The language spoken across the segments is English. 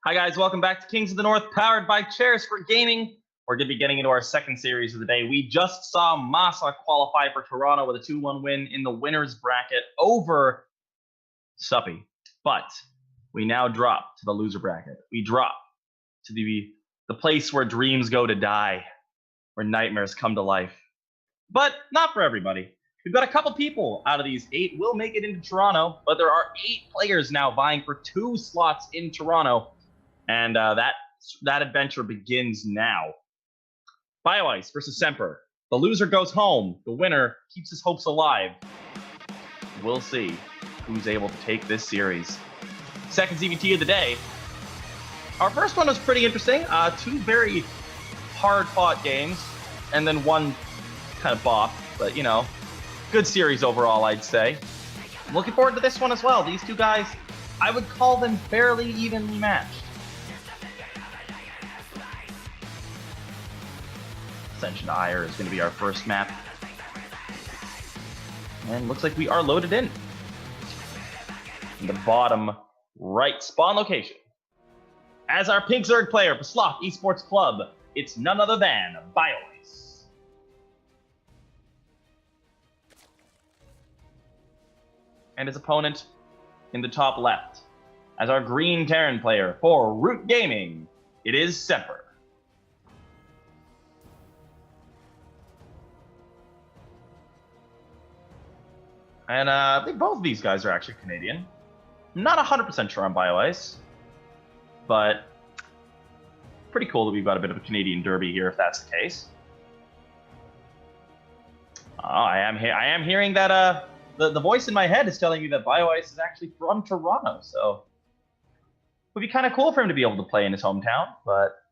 Hi guys, welcome back to Kings of the North, powered by Chairs for Gaming. We're going to be getting into our second series of the day. We just saw Massa qualify for Toronto with a 2-1 win in the winner's bracket over Suppy. But we now drop to the loser bracket. We drop to the place where dreams go to die, where nightmares come to life. But not for everybody. We've got a couple people out of these 8 will make it into Toronto, but there are 8 players now vying for 2 slots in Toronto. And that adventure begins now. BioIce versus Semper. The loser goes home. The winner keeps his hopes alive. We'll see who's able to take this series. Second CVT of the day. Our first one was pretty interesting. 2 very hard-fought games, and then one kind of bop. But, you know, good series overall, I'd say. I'm looking forward to this one as well. These 2 guys, I would call them fairly evenly matched. Ascension Ire is going to be our first map. And looks like we are loaded in the bottom right spawn location. As our Pink Zerg player for Sloth Esports Club, it's none other than BioIce. And his opponent in the top left, as our Green Terran player for Root Gaming, it is Semper. And I think both of these guys are actually Canadian. I'm not 100% sure on BioIce, but pretty cool that we've got a bit of a Canadian derby here, if that's the case. I am hearing that the voice in my head is telling me that BioIce is actually from Toronto, so it would be kind of cool for him to be able to play in his hometown, but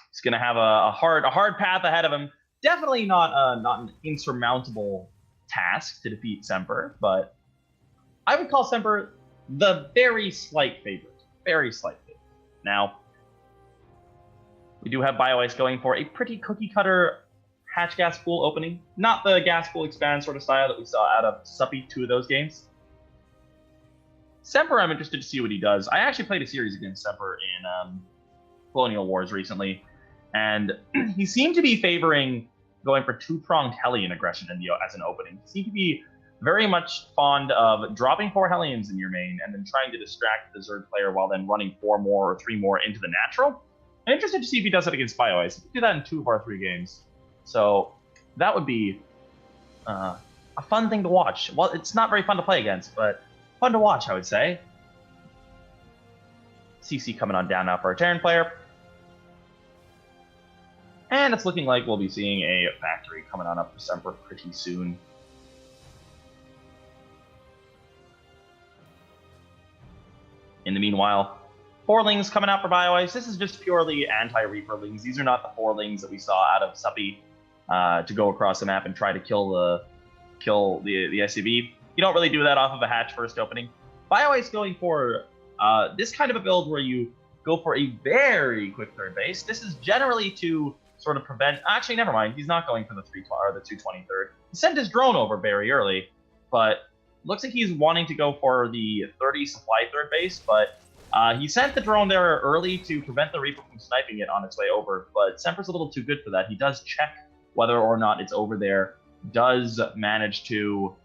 he's going to have a hard path ahead of him. Definitely not an insurmountable task to defeat Semper, but I would call Semper the very slight favorite. Very slight favorite. Now, we do have BioIce going for a pretty cookie-cutter hatch gas pool opening. Not the gas pool expand sort of style that we saw out of Suppy, 2 of those games. Semper, I'm interested to see what he does. I actually played a series against Semper in Colonial Wars recently, and he seemed to be favoring going for 2-pronged Hellion aggression as an opening. He seemed to be very much fond of dropping 4 Hellions in your main and then trying to distract the Zerg player while then running 4 more or 3 more into the natural. I'm interested to see if he does it against BioIce. He could do that in 2 of our 3 games. So that would be a fun thing to watch. Well, it's not very fun to play against, but fun to watch, I would say. CC coming on down now for our Terran player. And it's looking like we'll be seeing a factory coming on up for Semper pretty soon. In the meanwhile, 4-lings coming out for BioIce. This is just purely anti-Reaper-lings. These are not the 4-lings that we saw out of Suppy to go across the map and try to kill the SIV. You don't really do that off of a hatch first opening. BioIce going for this kind of a build where you go for a very quick third base. This is generally to sort of prevent... Actually, never mind. He's not going for the 220 third. He sent his drone over very early, but looks like he's wanting to go for the 30 supply third base, but he sent the drone there early to prevent the Reaper from sniping it on its way over, but Semper's a little too good for that. He does check whether or not it's over there, does manage to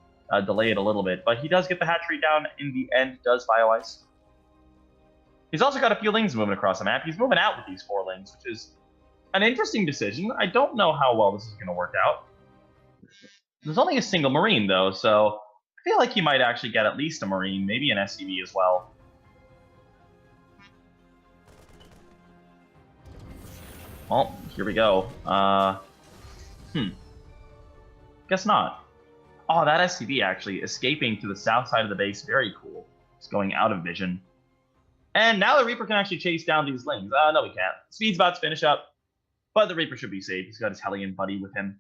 delay it a little bit, but he does get the hatchery down in the end, does BioIce. He's also got a few lings moving across the map. He's moving out with these 4-lings, which is an interesting decision. I don't know how well this is going to work out. There's only a single Marine, though, so I feel like he might actually get at least a Marine, maybe an SCV as well. Well, here we go. Guess not. Oh, that SCV actually escaping to the south side of the base. Very cool. It's going out of vision. And now the Reaper can actually chase down these lings. No, we can't. Speed's about to finish up, but the Reaper should be safe. He's got his Hellion buddy with him.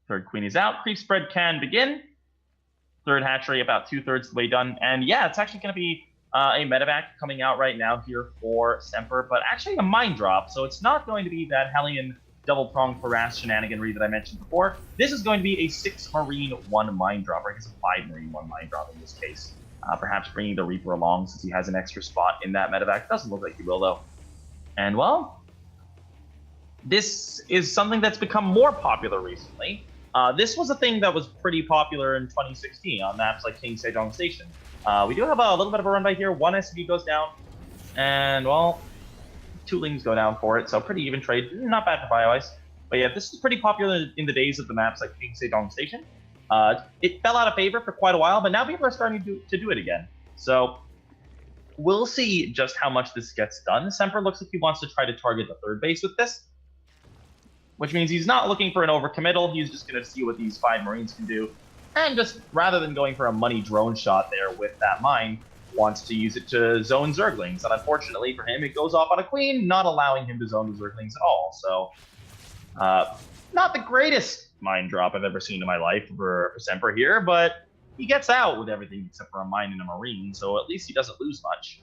Third Queen is out. Creep spread can begin. Third hatchery about 2/3 of the way done. And yeah, it's actually going to be a medevac coming out right now here for Semper, but actually a mine drop. So it's not going to be that Hellion double-pronged harass shenaniganry that I mentioned before. This is going to be a 6 Marine, 1 mine drop, or I guess a 5 Marine, 1 mine drop in this case. Perhaps bringing the Reaper along since he has an extra spot in that medevac. Doesn't look like he will, though. And, well, this is something that's become more popular recently. This was a thing that was pretty popular in 2016 on maps like King Sejong Station. We do have a little bit of a run by here. One SCV goes down, and, well, 2 Lings go down for it, so pretty even trade. Not bad for BioIce. But yeah, this is pretty popular in the days of the maps like King Sejong Station. It fell out of favor for quite a while, but now people are starting to do it again. So we'll see just how much this gets done. Semper looks like he wants to try to target the 3rd base with this, which means he's not looking for an overcommittal. He's just going to see what these 5 Marines can do. And just, rather than going for a money drone shot there with that mine, wants to use it to zone Zerglings. And unfortunately for him, it goes off on a Queen, not allowing him to zone the Zerglings at all. So, not the greatest mine drop I've ever seen in my life for Semper here, but he gets out with everything except for a mine and a Marine, so at least he doesn't lose much.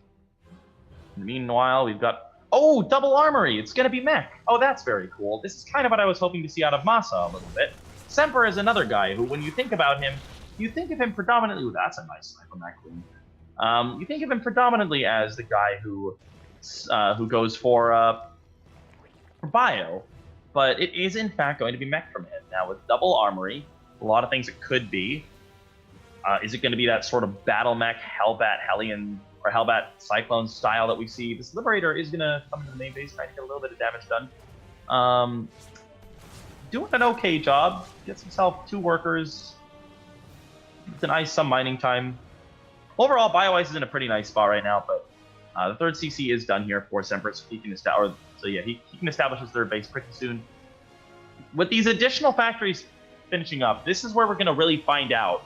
Meanwhile, we've got... Oh, double armory! It's going to be mech. Oh, that's very cool. This is kind of what I was hoping to see out of Masa a little bit. Semper is another guy who, when you think about him, you think of him predominantly... Ooh, that's a nice snipe on that Queen. You think of him predominantly as the guy who goes for bio, but it is in fact going to be mech from him. Now, with double armory, a lot of things it could be. Is it going to be that sort of battle mech, Hellbat, Hellion, or Hellbat Cyclone style that we see? This Liberator is going to come into the main base, trying to get a little bit of damage done. Doing an okay job. Gets himself 2 workers. Denies some mining time. Overall, BioIce is in a pretty nice spot right now, but the 3rd CC is done here for Semper, so he can establish. So yeah, he can establish his 3rd base pretty soon. With these additional factories finishing up, this is where we're going to really find out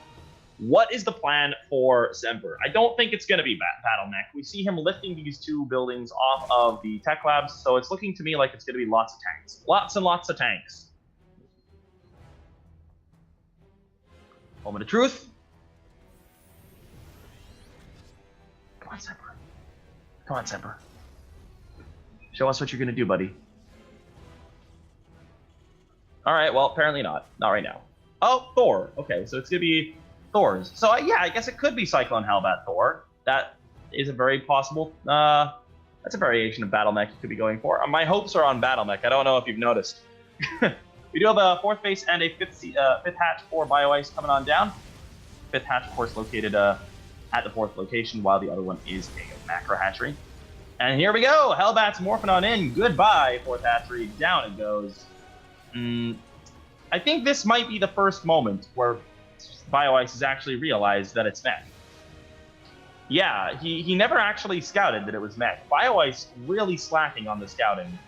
what is the plan for Semper. I don't think it's going to be Battle Mech. We see him lifting these 2 buildings off of the tech labs, so it's looking to me like it's going to be lots of tanks. Lots and lots of tanks. Moment of truth. Come on, Semper. Come on, Semper. Show us what you're going to do, buddy. All right, well, apparently not. Not right now. Oh, Thor. Okay, so it's going to be Thor's. So, yeah, I guess it could be Cyclone Hellbat Thor. That is a very possible... that's a variation of Battle Mech you could be going for. My hopes are on Battle Mech. I don't know if you've noticed. We do have a 4th base and a 5th hatch for BioIce coming on down. 5th hatch, of course, located at the 4th location, while the other one is a macro hatchery. And here we go! Hellbat's morphing on in. Goodbye, 4th hatchery. Down it goes. I think this might be the first moment where BioIce has actually realized that it's mech. Yeah, he never actually scouted that it was mech. BioIce really slacking on the scouting.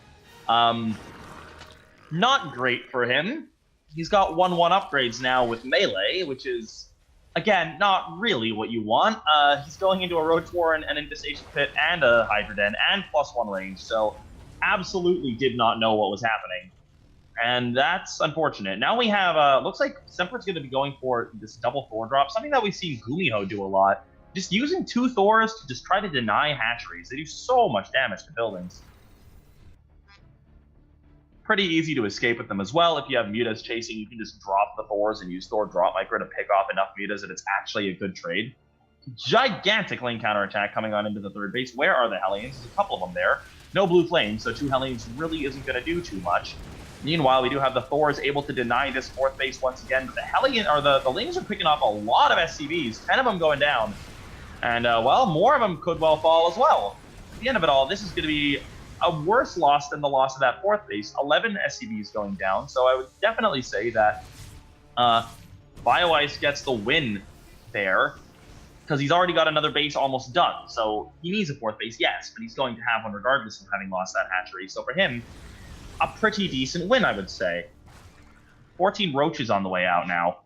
Not great for him. He's got 1-1 upgrades now with melee, which is, again, not really what you want. He's going into a Roach Warren and Infestation Pit and a Hydra Den and +1 range, so absolutely did not know what was happening. And that's unfortunate. Now we have, looks like Semper's going to be going for this double Thor drop, something that we've seen Gumiho do a lot. Just using 2 Thors to just try to deny hatcheries. They do so much damage to buildings. Pretty easy to escape with them as well. If you have mutas chasing, you can just drop the Thors and use Thor drop micro to pick off enough mutas that it's actually a good trade. Gigantic lane counterattack coming on into the 3rd base. Where are the Hellions? There's a couple of them there. No blue flames, so 2 Hellions really isn't going to do too much. Meanwhile, we do have the Thors able to deny this 4th base once again, but the Hellion, or the Lings are picking off a lot of SCVs, 10 of them going down. And, well, more of them could well fall as well. At the end of it all, this is going to be a worse loss than the loss of that 4th base. 11 SCVs going down, so I would definitely say that BioIce gets the win there, because he's already got another base almost done. So he needs a 4th base, yes, but he's going to have one regardless of having lost that hatchery. So for him, a pretty decent win, I would say. 14 Roaches on the way out now.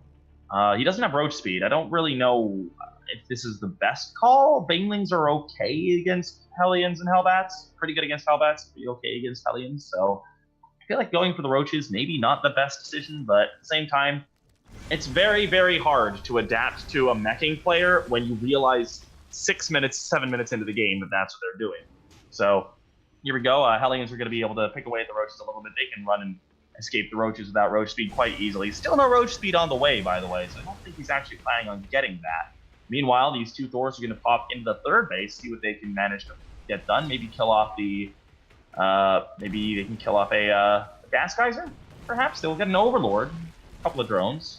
He doesn't have Roach speed. I don't really know if this is the best call. Banelings are okay against Hellions and Hellbats. Pretty good against Hellbats, pretty okay against Hellions. So I feel like going for the Roaches, maybe not the best decision, but at the same time, it's very, very hard to adapt to a meching player when you realize 6 minutes, 7 minutes into the game that that's what they're doing. So here we go. Hellions are going to be able to pick away at the Roaches a little bit. They can run and escape the Roaches without Roach speed quite easily. Still no Roach speed on the way, by the way, so I don't think he's actually planning on getting that. Meanwhile, these two Thors are going to pop into the third base, see what they can manage to get done. Maybe kill off the... maybe they can kill off a gas geyser, perhaps? They'll get an Overlord. A couple of drones.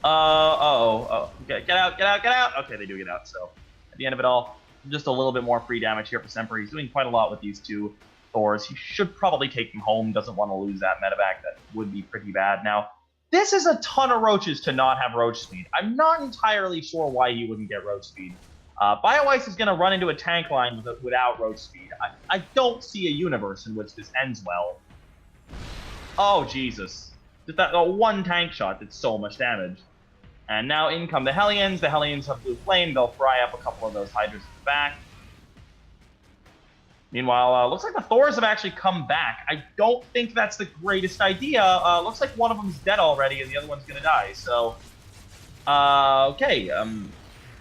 Get out. Okay, they do get out, so at the end of it all, just a little bit more free damage here for Semper. He's doing quite a lot with these two Thors. He should probably take them home, doesn't want to lose that medevac. That would be pretty bad. Now, this is a ton of roaches to not have roach speed. I'm not entirely sure why he wouldn't get roach speed. BioIce is going to run into a tank line without roach speed. I don't see a universe in which this ends well. Oh, Jesus. Just that one tank shot did so much damage. And now in come the Hellions. The Hellions have blue flame. They'll fry up a couple of those Hydras at the back. Meanwhile, looks like the Thors have actually come back. I don't think that's the greatest idea. Looks like one of them's dead already and the other one's going to die. So, okay.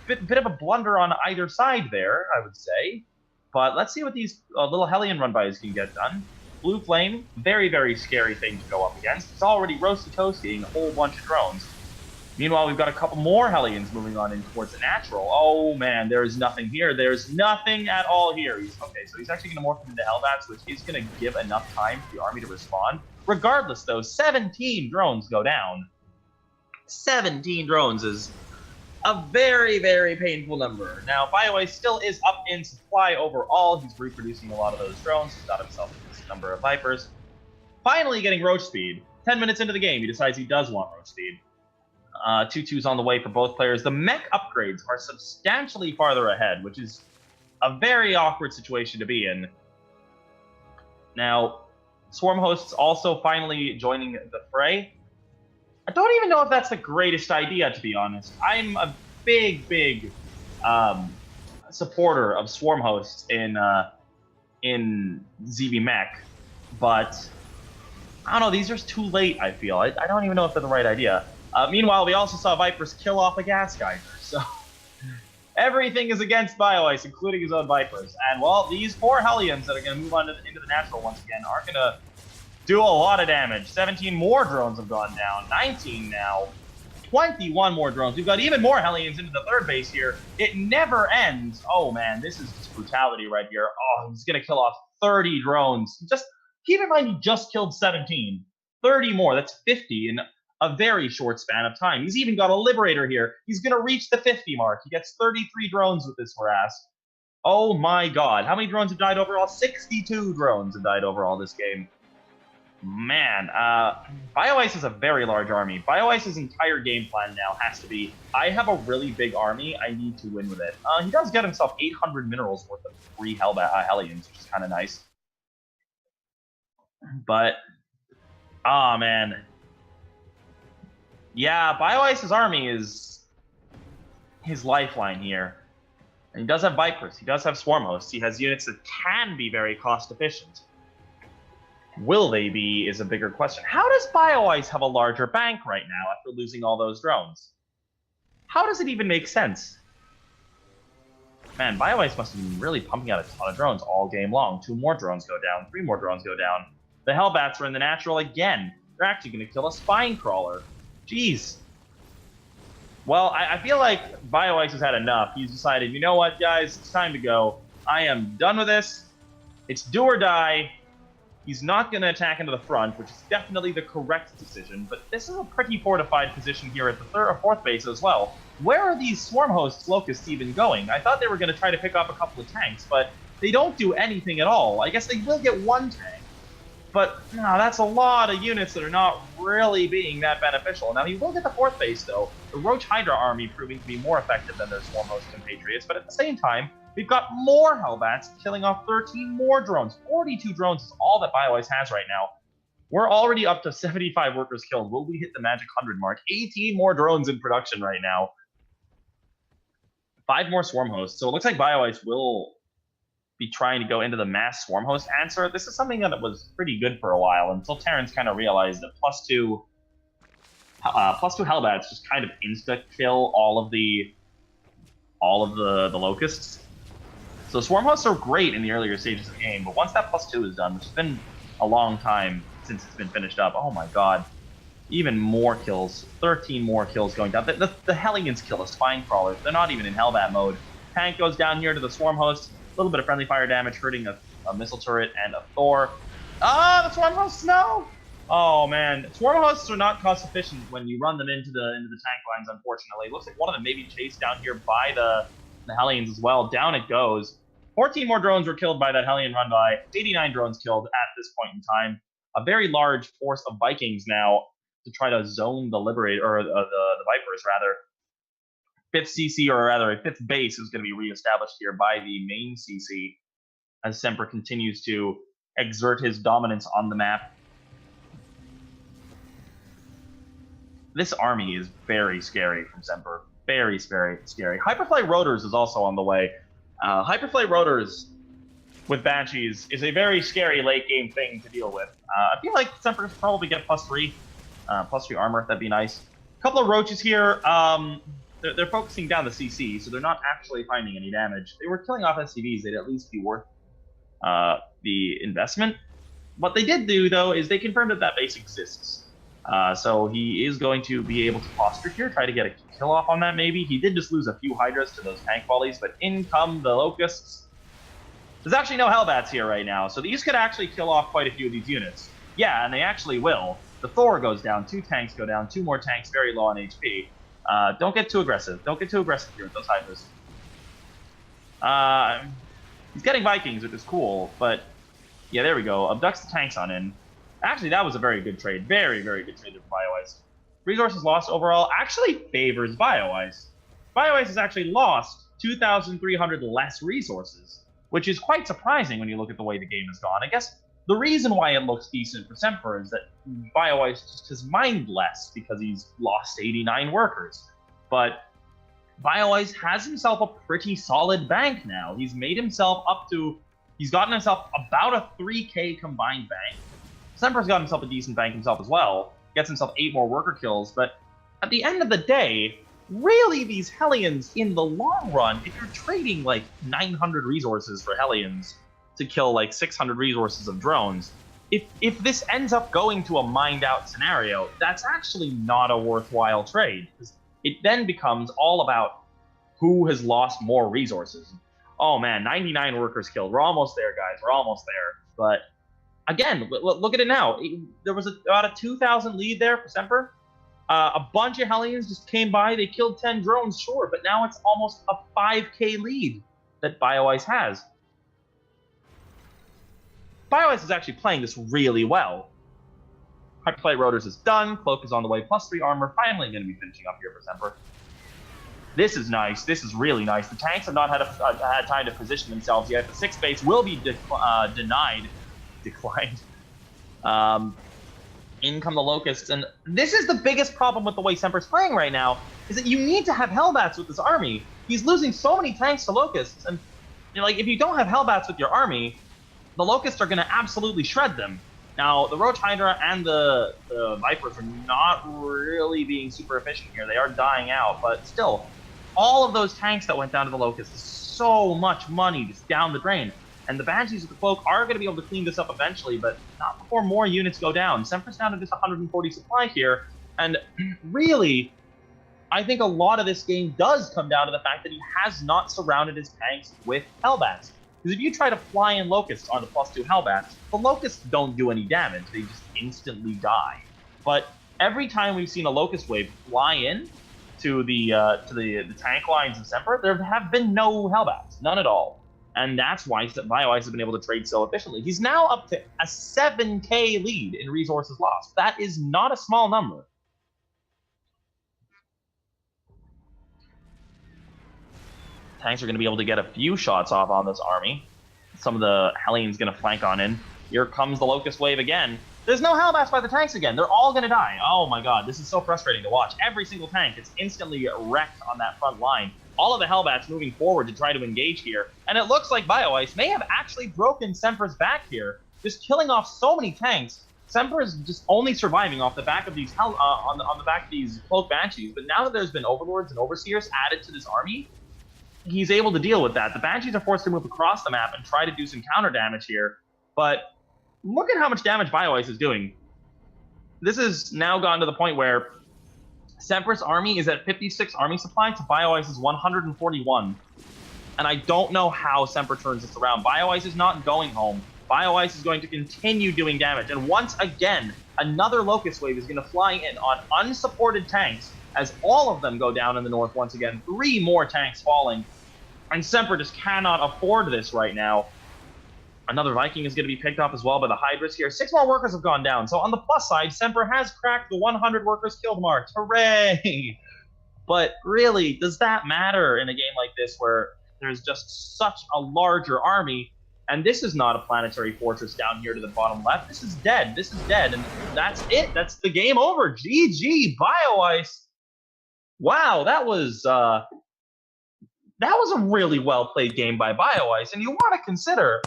Bit of a blunder on either side there, I would say. But let's see what these little Hellion run-bys can get done. Blue flame, very, very scary thing to go up against. It's already roasty-toasting a whole bunch of drones. Meanwhile, we've got a couple more Hellions moving on in towards the natural. Oh, man, there's nothing here. There's nothing at all here. Okay, so he's actually going to morph into Hellbats, which is going to give enough time for the army to respond. Regardless, though, 17 drones go down. 17 drones is a very, very painful number. Now, BioIce still is up in supply overall. He's reproducing a lot of those drones. He's got himself this number of Vipers. Finally getting roach speed. 10 minutes into the game, he decides he does want roach speed. 2-2's on the way for both players. The mech upgrades are substantially farther ahead, which is a very awkward situation to be in. Now, Swarm Hosts also finally joining the fray. I don't even know if that's the greatest idea, to be honest. I'm a big, big supporter of Swarm Hosts in ZB Mech, but I don't know, these are too late, I feel. I don't even know if they're the right idea. Meanwhile, we also saw Vipers kill off a gas geyser, so everything is against BioIce, including his own Vipers. And, well, these 4 Hellions that are going to move on into the natural once again are going to do a lot of damage. 17 more drones have gone down, 19 now, 21 more drones. We've got even more Hellions into the third base here. It never ends. Oh, man, this is just brutality right here. Oh, he's going to kill off 30 drones. Just keep in mind, he just killed 17. 30 more, that's 50 in a very short span of time. He's even got a Liberator here. He's going to reach the 50 mark. He gets 33 drones with this harass. Oh my god. How many drones have died overall? 62 drones have died overall this game. Man, BioIce is a very large army. BioIce's entire game plan now has to be, I have a really big army, I need to win with it. He does get himself 800 minerals worth of free Hellions, which is kind of nice. But, oh man. Yeah, BioIce's army is his lifeline here. And he does have Vipers, he does have Swarm Hosts, he has units that can be very cost efficient. Will they be is a bigger question. How does BioIce have a larger bank right now after losing all those drones? How does it even make sense? Man, BioIce must have been really pumping out a ton of drones all game long. 2 more drones go down, 3 more drones go down. The Hellbats are in the natural again. They're actually going to kill a Spine Crawler. Jeez. Well, I feel like BioIce has had enough. He's decided, you know what, guys, it's time to go. I am done with this. It's do or die. He's not going to attack into the front, which is definitely the correct decision, but this is a pretty fortified position here at the 3rd or 4th base as well. Where are these Swarm Hosts Locusts even going? I thought they were going to try to pick up a couple of tanks, but they don't do anything at all. I guess they will get 1 tank, but no, that's a lot of units that are not really being that beneficial. Now, he will get the 4th base, though. The Roach Hydra army proving to be more effective than their Swarm Host compatriots, but at the same time, we've got more Hellbats killing off 13 more drones. 42 drones is all that BioIce has right now. We're already up to 75 workers killed. Will we hit the magic 100 mark? 18 more drones in production right now. 5 more Swarm Hosts. So it looks like BioIce will be trying to go into the mass Swarm Host answer. This is something that was pretty good for a while until Terrans kind of realized that plus two Hellbats just kind of insta-kill all of the Locusts. So Swarm Hosts are great in the earlier stages of the game, but once that +2 is done, which has been a long time since it's been finished up, oh my god. Even more kills. 13 more kills going down. The Hellions kill the Spine Crawlers. They're not even in Hellbat mode. Tank goes down here to the Swarm Host. A little bit of friendly fire damage, hurting a missile turret and a Thor. Ah, the Swarm Hosts, no! Oh, man. Swarm Hosts are not cost efficient when you run them into the tank lines, unfortunately. It looks like one of them may be chased down here by the Hellions as well. Down it goes. 14 more drones were killed by that Hellion run by. 89 drones killed at this point in time. A very large force of Vikings now to try to zone the Liberator, or the Vipers, rather. Fifth CC, or rather a fifth base, is going to be reestablished here by the main CC as Semper continues to exert his dominance on the map. This army is very scary from Semper. Very scary. Hyperfly Rotors is also on the way. Hyperfly Rotors with Banshees is a very scary late game thing to deal with. I feel like Semper's probably get +3 armor. That'd be nice. A couple of roaches here. They're focusing down the CC, so they're not actually finding any damage. They were killing off SCVs. They'd at least be worth the investment. What they did do, though, is they confirmed that base exists. So he is going to be able to posture here, try to get a kill off on that, maybe. He did just lose a few Hydras to those tank volleys, but in come the Locusts. There's actually no Hellbats here right now, so these could actually kill off quite a few of these units. Yeah, and they actually will. The Thor goes down, 2 tanks go down, 2 more tanks very low on HP. Don't get too aggressive. Don't get too aggressive here with those Hydras. He's getting Vikings, which is cool, but yeah, there we go. Abducts the tanks on in. Actually, that was a very good trade. Very, very good trade for BioIce. Resources lost overall actually favors BioIce. BioIce has actually lost 2,300 less resources, which is quite surprising when you look at the way the game has gone. I guess the reason why it looks decent for Semper is that BioIce just has mined less because he's lost 89 workers. But BioIce has himself a pretty solid bank now. He's made himself he's gotten himself about a 3k combined bank. Semper's got himself a decent bank himself as well. Gets himself 8 more worker kills, but at the end of the day, really these Hellions, in the long run, if you're trading like 900 resources for Hellions to kill like 600 resources of drones, if this ends up going to a mined out scenario, that's actually not a worthwhile trade, because it then becomes all about who has lost more resources. Oh man, 99 workers killed. We're almost there, guys. We're almost there. But again, look at it now. There was about a 2,000 lead there for Semper. A bunch of Hellions just came by. They killed 10 drones, sure, but now it's almost a 5k lead that BioIce has. BioIce is actually playing this really well. Hyperflight Rotors is done. Cloak is on the way. +3 armor. Finally going to be finishing up here for Semper. This is nice. This is really nice. The tanks have not had time to position themselves yet. The 6th base will be declined. In come the Locusts, and this is the biggest problem with the way Semper's playing right now, is that you need to have Hellbats with this army. He's losing so many tanks to Locusts, and like if you don't have Hellbats with your army, the Locusts are going to absolutely shred them. Now, the Roach Hydra and the Vipers are not really being super efficient here. They are dying out, but still, all of those tanks that went down to the Locusts is so much money just down the drain. And the Banshees with the Cloak are going to be able to clean this up eventually, but not before more units go down. Semper's down to just 140 supply here, and really, I think a lot of this game does come down to the fact that he has not surrounded his tanks with Hellbats. Because if you try to fly in Locusts onto +2 Hellbats, the Locusts don't do any damage. They just instantly die. But every time we've seen a Locust wave fly in to the tank lines in Semper, there have been no Hellbats, none at all. And that's why BioIce has been able to trade so efficiently. He's now up to a 7k lead in resources lost. That is not a small number. Tanks are going to be able to get a few shots off on this army. Some of the Hellions going to flank on in. Here comes the Locust wave again. There's no Hellbats by the tanks again. They're all going to die. Oh my god, this is so frustrating to watch. Every single tank is instantly wrecked on that front line. All of the Hellbats moving forward to try to engage here. And it looks like BioIce may have actually broken Semper's back here, just killing off so many tanks. Semper is just only surviving off the back of these on the back of these Cloak Banshees. But now that there's been Overlords and Overseers added to this army, he's able to deal with that. The Banshees are forced to move across the map and try to do some counter damage here. But look at how much damage BioIce is doing. this has now gotten to the point where Semper's army is at 56 army supply to BioIce's 141. And I don't know how Semper turns this around. BioIce is not going home. BioIce is going to continue doing damage. And once again, another Locust Wave is going to fly in on unsupported tanks as all of them go down in the north once again. 3 more tanks falling. And Semper just cannot afford this right now. Another Viking is going to be picked up as well by the Hydras here. 6 more workers have gone down. So on the plus side, Semper has cracked the 100 workers killed mark. Hooray! But really, does that matter in a game like this where there's just such a larger army? And this is not a planetary fortress down here to the bottom left. This is dead. This is dead. And that's it. That's the game over. GG, BioIce. Wow, that was a really well-played game by BioIce. And you want to consider...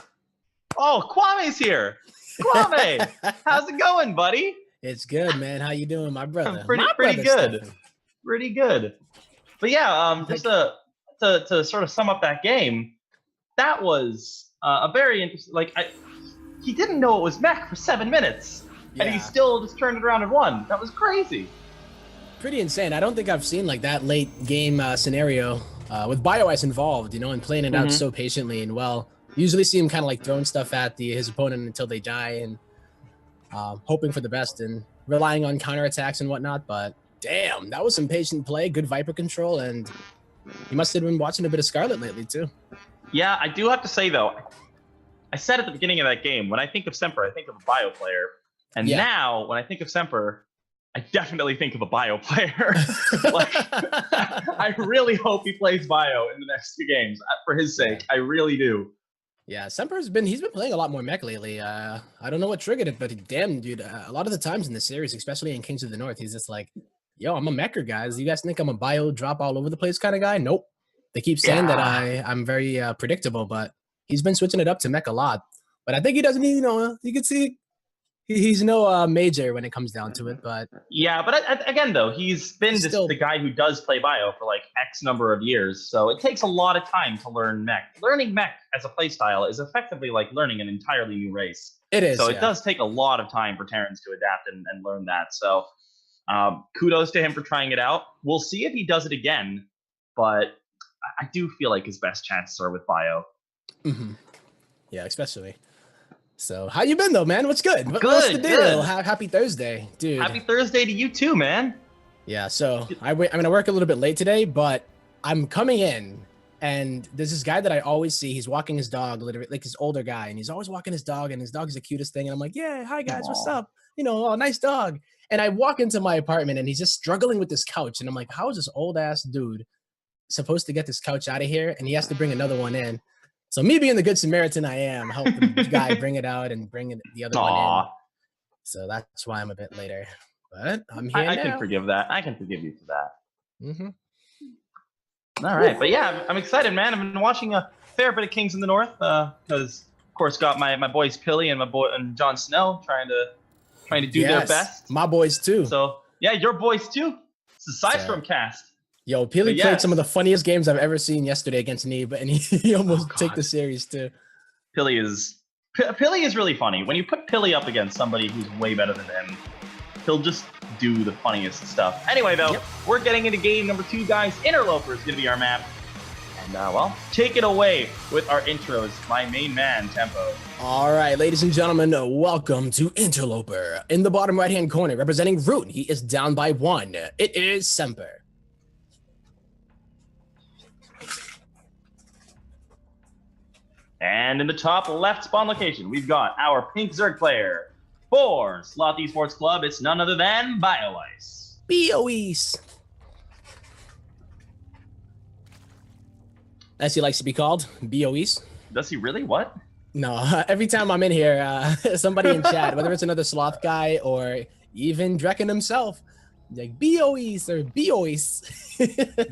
Oh, Kwame's here. Kwame, how's it going, buddy? It's good, man. How you doing, my brother? Pretty good. Stephen. Pretty good. But yeah, just to sort of sum up that game, that was a very interesting. Like, he didn't know it was mech for 7 minutes, and he still just turned it around and won. That was crazy. Pretty insane. I don't think I've seen like that late game scenario with BioIce involved, you know, and playing it out so patiently and well. Usually see him kind of like throwing stuff at his opponent until they die and hoping for the best and relying on counterattacks and whatnot. But damn, that was some patient play, good Viper control, and he must have been watching a bit of Scarlet lately too. Yeah, I do have to say though, I said at the beginning of that game, when I think of Semper, I think of a Bio player. And now when I think of Semper, I definitely think of a Bio player. Like, I really hope he plays Bio in the next 2 games for his sake. I really do. Yeah, Semper's he's been playing a lot more mech lately. I don't know what triggered it, but damn, dude, a lot of the times in the series, especially in Kings of the North, he's just like, yo, I'm a mecher, guys. You guys think I'm a bio drop all over the place kind of guy? Nope. They keep saying that I'm very predictable, but he's been switching it up to mech a lot. But I think he doesn't, you know, you can see he's no major when it comes down to it. But yeah, but again, though, he's been just the guy who does play bio for like X number of years. So it takes a lot of time to learn mech. Learning mech as a playstyle is effectively like learning an entirely new race. It is. So it does take a lot of time for Terrans to adapt and learn that. So kudos to him for trying it out. We'll see if he does it again. But I do feel like his best chances are with bio. Yeah, especially. So how you been though, man? What's good? What's the deal? Happy Thursday, dude. Happy Thursday to you too, man. Yeah, so I'm gonna work a little bit late today, but I'm coming in and there's this guy that I always see. He's walking his dog, literally, like this older guy, and he's always walking his dog, and his dog is the cutest thing. And I'm like, yeah, hi guys, what's up? You know, oh, nice dog. And I walk into my apartment and he's just struggling with this couch. And I'm like, how is this old ass dude supposed to get this couch out of here? And he has to bring another one in. So me being the good Samaritan I am, help the guy bring it out and bring the other one in. So that's why I'm a bit later. But I'm here I can forgive that. I can forgive you for that. All right. But yeah, I'm excited, man. I've been watching a fair bit of Kings in the North because, of course, got my boys Pilly and Jon Snow trying to do their best. My boys too. So yeah, your boys too. It's the Sidestorm cast. Yo, Pilly played some of the funniest games I've ever seen yesterday against Neeb, and he almost took the series too. Pilly is really funny. When you put Pilly up against somebody who's way better than him, he'll just do the funniest stuff. Anyway, though, we're getting into game number 2, guys. Interloper is going to be our map. And, well, take it away with our intros. My main man, Tempo. All right, ladies and gentlemen, welcome to Interloper. In the bottom right-hand corner, representing Root, he is down by 1. It is Semper. And in the top left spawn location, we've got our pink Zerg player. For Sloth Esports Club, it's none other than BioIce. BioIce. As he likes to be called, BioIce. Does he really? What? No, every time I'm in here, somebody in chat, whether it's another Sloth guy or even Drekken himself, like BioIce or BioIce.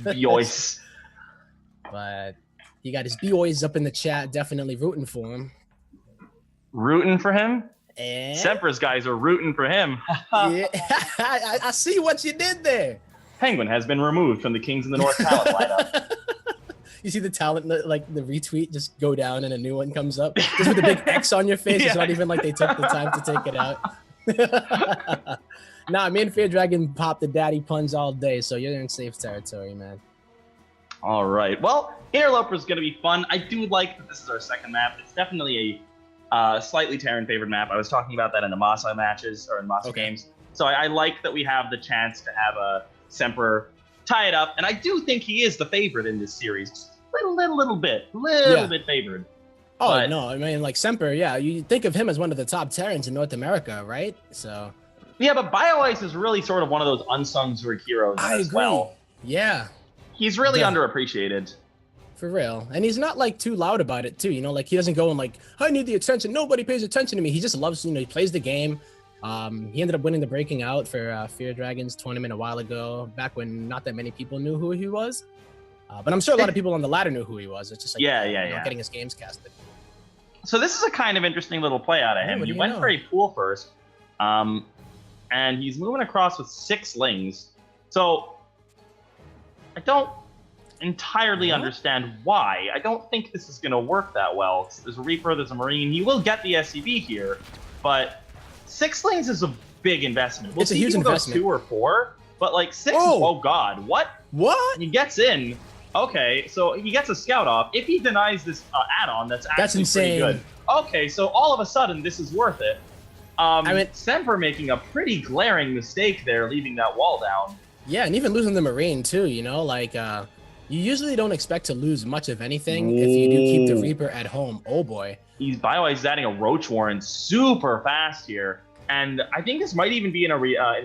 BioIce. But he got his BioIce up in the chat, definitely rooting for him. Rooting for him? And Semper's guys are rooting for him. Yeah, I see what you did there. Penguin has been removed from the Kings in the North talent lineup. You see the talent, like the retweet, just go down and a new one comes up. Just with a big X on your face. It's not even like they took the time to take it out. Nah, me and Fear Dragon pop the daddy puns all day, so you're in safe territory, man. All right. Well, Interloper is going to be fun. I do like that this is our second map. It's definitely a slightly Terran favored map. I was talking about that in the Masa matches or in Masa games. So I like that we have the chance to have a Semper tie it up, and I do think he is the favorite in this series. Just a little bit favored. Oh, but no, I mean, like Semper, yeah, you think of him as one of the top Terrans in North America, right? So yeah, but BioIce is really sort of one of those unsung heroes as well. Yeah. He's really underappreciated. For real. And he's not like too loud about it too, you know, like he doesn't go and like, I need the attention, nobody pays attention to me. He just loves, you know, he plays the game. He ended up winning the Breaking Out for Fear Dragons tournament a while ago, back when not that many people knew who he was. But I'm sure a lot of people on the ladder knew who he was. It's just like getting his games casted. So this is a kind of interesting little play out of him. He went for a pool first, and he's moving across with 6 lings. So I don't entirely understand why. I don't think this is going to work that well. There's a Reaper, there's a Marine. He will get the SIV here, but 6 lings is a big investment. We'll it's a huge investment. 2 or 4, but like 6 oh God, what? He gets in. Okay, so he gets a scout off. If he denies this add-on, that's actually pretty good. Okay, so all of a sudden, this is worth it. I mean, Semper making a pretty glaring mistake there, leaving that wall down. Yeah, and even losing the Marine, too, you know? Like, you usually don't expect to lose much of anything if you do keep the Reaper at home. Oh, boy. BioIce is adding a Roach Warren super fast here. And I think this might even be in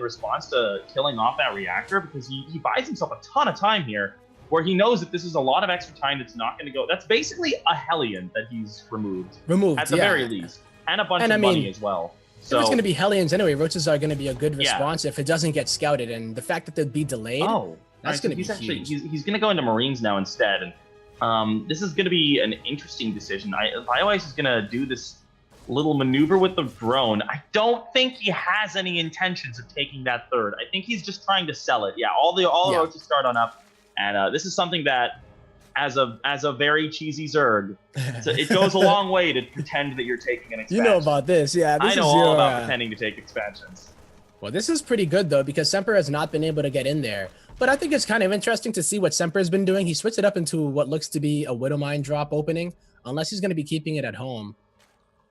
response to killing off that reactor, because he buys himself a ton of time here, where he knows that this is a lot of extra time that's not going to go. That's basically a Hellion that he's removed. At the very least. And a bunch of money as well. So, if it's going to be Hellions anyway, Roaches are going to be a good response if it doesn't get scouted. And the fact that they'd be delayed, that's going to be huge. He's going to go into Marines now instead. And this is going to be an interesting decision. BioIce is going to do this little maneuver with the drone. I don't think he has any intentions of taking that third. I think he's just trying to sell it. Yeah, all the Roaches start on up. And this is something that, as a very cheesy Zerg, it goes a long way to pretend that you're taking an expansion. You know about this, yeah. I know all about pretending to take expansions. Well, this is pretty good, though, because Semper has not been able to get in there. But I think it's kind of interesting to see what Semper has been doing. He switched it up into what looks to be a Widowmine drop opening, unless he's going to be keeping it at home.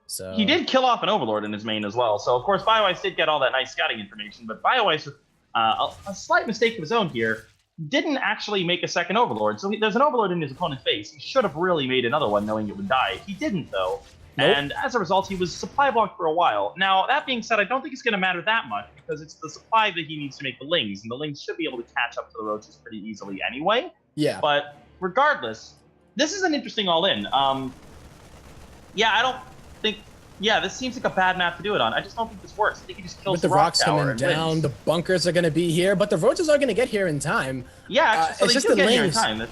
So he did kill off an Overlord in his main as well. So, of course, BioIce did get all that nice scouting information. But BioIce, a slight mistake of his own here, didn't actually make a second Overlord. So there's an Overlord in his opponent's face. He should have really made another one knowing it would die. He didn't, though. Nope. And as a result, he was supply blocked for a while. Now, that being said, I don't think it's going to matter that much because it's the supply that he needs to make the Lings. And the Lings should be able to catch up to the Roaches pretty easily anyway. Yeah. But regardless, this is an interesting all-in. Yeah, I don't think... Yeah, this seems like a bad map to do it on. I just don't think this works. I think he just kills the rocks coming down. The bunkers are going to be here, but the Roaches are going to get here in time. Yeah, so it's just the get here in time.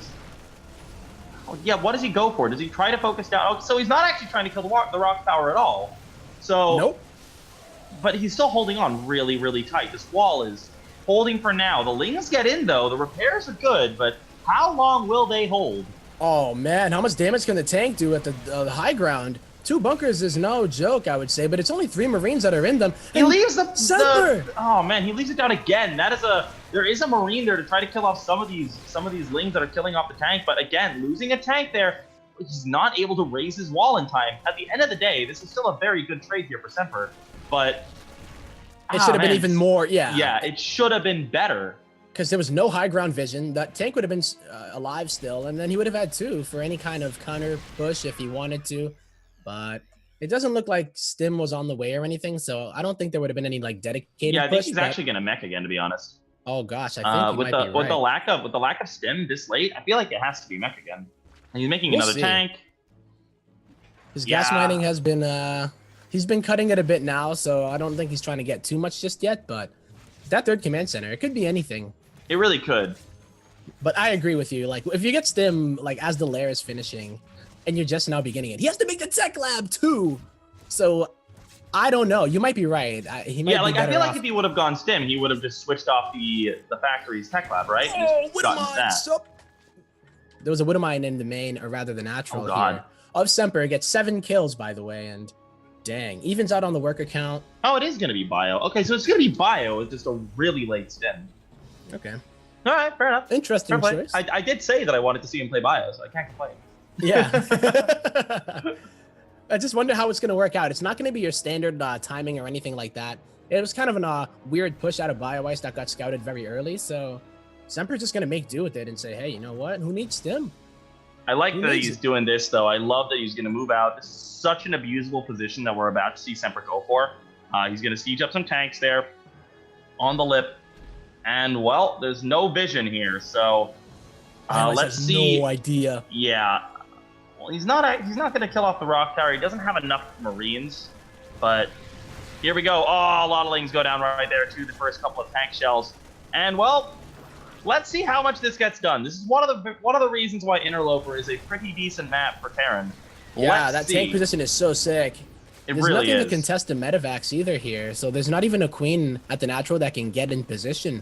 Yeah, what does he go for? Does he try to focus down? Oh, so he's not actually trying to kill the rock tower at all. So nope. But he's still holding on really, really tight. This wall is holding for now. The Lings get in though. The repairs are good, but how long will they hold? Oh man, how much damage can the tank do at the high ground? 2 bunkers is no joke, I would say, but it's only 3 Marines that are in them. He leaves oh man, he leaves it down again. There is a Marine there to try to kill off some of these Lings that are killing off the tank, but again, losing a tank there, he's not able to raise his wall in time. At the end of the day, this is still a very good trade here for Semper, but it should have been even more. Yeah, it should have been better. Because there was no high ground vision. That tank would have been alive still, and then he would have had 2 for any kind of counter push if he wanted to. But it doesn't look like Stim was on the way or anything, so I don't think there would have been any like dedicated. Yeah, I think he's actually gonna mech again, to be honest. Oh gosh, I think with the lack of Stim this late, I feel like it has to be mech again. And he's making another tank. His gas mining has been he's been cutting it a bit now, so I don't think he's trying to get too much just yet. But that 3rd command center, it could be anything. It really could. But I agree with you. Like if you get Stim like as the lair is finishing. And you're just now beginning it. He has to make the tech lab too. So I don't know. You might be right. He might be I feel like if he would have gone Stim, he would have just switched off the factory's tech lab, right? Oh, Widowmine! There was a Widowmine in the main, or rather the natural here. Of Semper, gets 7 kills, by the way, and Dang. Evens out on the worker count. Oh, it is going to be Bio. Okay, so it's going to be Bio with just a really late stem. Okay. All right, fair enough. Interesting choice. I did say that I wanted to see him play Bio, so I can't complain. Yeah. I just wonder how it's going to work out. It's not going to be your standard timing or anything like that. It was kind of a weird push out of BioIce that got scouted very early, so Semper's just going to make do with it and say, hey, you know what? Who needs stim? I like that he's doing this, though. I love that he's going to move out. This is such an abusable position that we're about to see Semper go for. He's going to siege up some tanks there on the lip. And, well, there's no vision here, so let's see. No idea. Yeah. Well, he's not going to kill off the rock tower. He doesn't have enough Marines, but here we go. Oh, a lot of lings go down right there, too, the first couple of tank shells. And, well, let's see how much this gets done. This is one of the reasons why Interloper is a pretty decent map for Terran. Yeah, that tank position is so sick. There's really nothing to contest the Medivacs either here, so there's not even a queen at the natural that can get in position.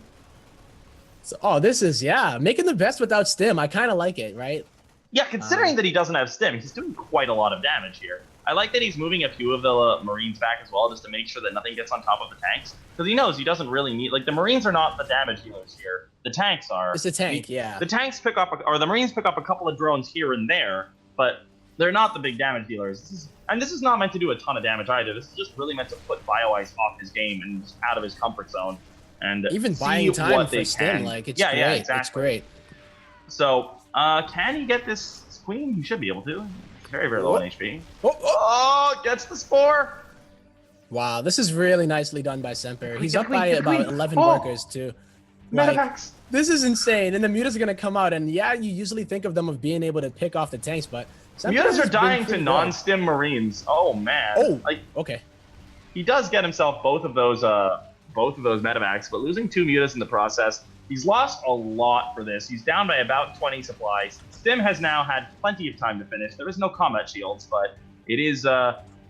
So, oh, this is, making the best without stim. I kind of like it, right? Yeah, considering that he doesn't have stim, he's doing quite a lot of damage here. I like that he's moving a few of the Marines back as well, just to make sure that nothing gets on top of the tanks. Because he knows he doesn't really need, like, the Marines are not the damage dealers here. The tanks are. It's a tank, yeah. The tanks pick up, or the Marines pick up a couple of drones here and there, but they're not the big damage dealers. This is not meant to do a ton of damage either. This is just really meant to put BioIce off his game and just out of his comfort zone. And even buying time for stim, like, it's great. Yeah, exactly. It's great. So, can he get this queen? He should be able to. Very, very low on HP. Oh, gets the spore. Wow, this is really nicely done by Semper. He's up by about 11 workers, too. Like, this is insane. And the mutas are going to come out. And yeah, you usually think of them of being able to pick off the tanks, but mutas are dying to non-stim Marines. Oh, man. Oh, okay. He does get himself both of those medevacs, but losing 2 mutas in the process, he's lost a lot for this. He's down by about 20 supplies. Stim has now had plenty of time to finish. There is no combat shields, but it is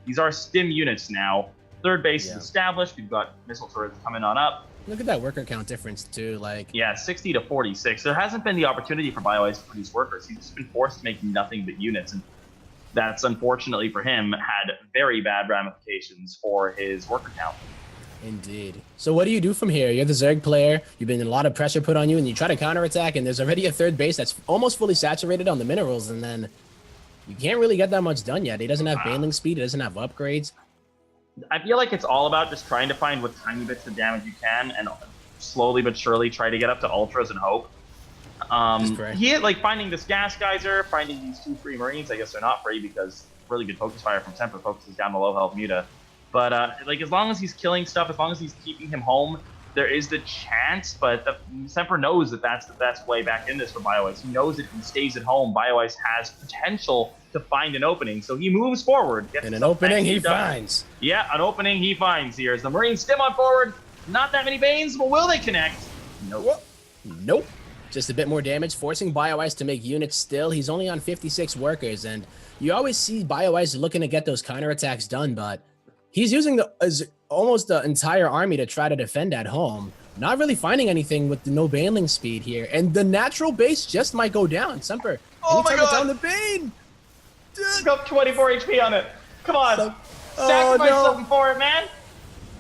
these are Stim units now. Third base is established. We've got missile turrets coming on up. Look at that worker count difference too. Like, yeah, 60 to 46. There hasn't been the opportunity for BioIce to produce workers. He's just been forced to make nothing but units, and that's unfortunately for him had very bad ramifications for his worker count. Indeed. So what do you do from here? You're the Zerg player. You've been in a lot of pressure put on you, and you try to counterattack, and there's already a third base that's almost fully saturated on the minerals, and then you can't really get that much done yet. He doesn't have baneling speed. He doesn't have upgrades. I feel like it's all about just trying to find what tiny bits of damage you can, and slowly but surely try to get up to ultras and hope. Like finding this gas geyser, finding these 2 free Marines. I guess they're not free because really good focus fire from Semper focuses down the low health muta. But like as long as he's killing stuff, as long as he's keeping him home, there is the chance. But Semper knows that that's the best way back in this for BioIce. He knows that if he stays at home, BioIce has potential to find an opening. So he moves forward. And an opening he finds. Yeah, an opening he finds here. As the Marines stim on forward, not that many Banes, but will they connect? Nope. Nope. Just a bit more damage, forcing BioIce to make units still. He's only on 56 workers, and you always see BioIce looking to get those counterattacks done, but he's using almost the entire army to try to defend at home. Not really finding anything with the no baneling speed here. And the natural base just might go down. Semper, oh my God, down the bane. Dude. Got 24 HP on it. Come on. Sacrifice something for it, man.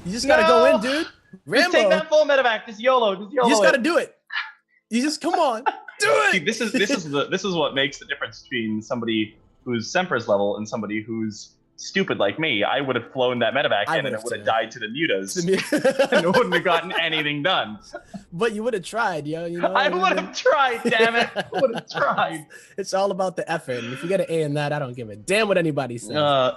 You just gotta go in, dude. Rambo. Just take that full medevac. Just YOLO. You just gotta do it. You just come on. Do it. See, this is what makes the difference between somebody who's Semper's level and somebody who's stupid like me. I would have flown that medevac in and it would have died to the mutas and it wouldn't have gotten anything done. But you would have tried, yo. You know, I would have tried, damn it. I would have tried. It's all about the effort. And if you get an A in that, I don't give a damn what anybody says. All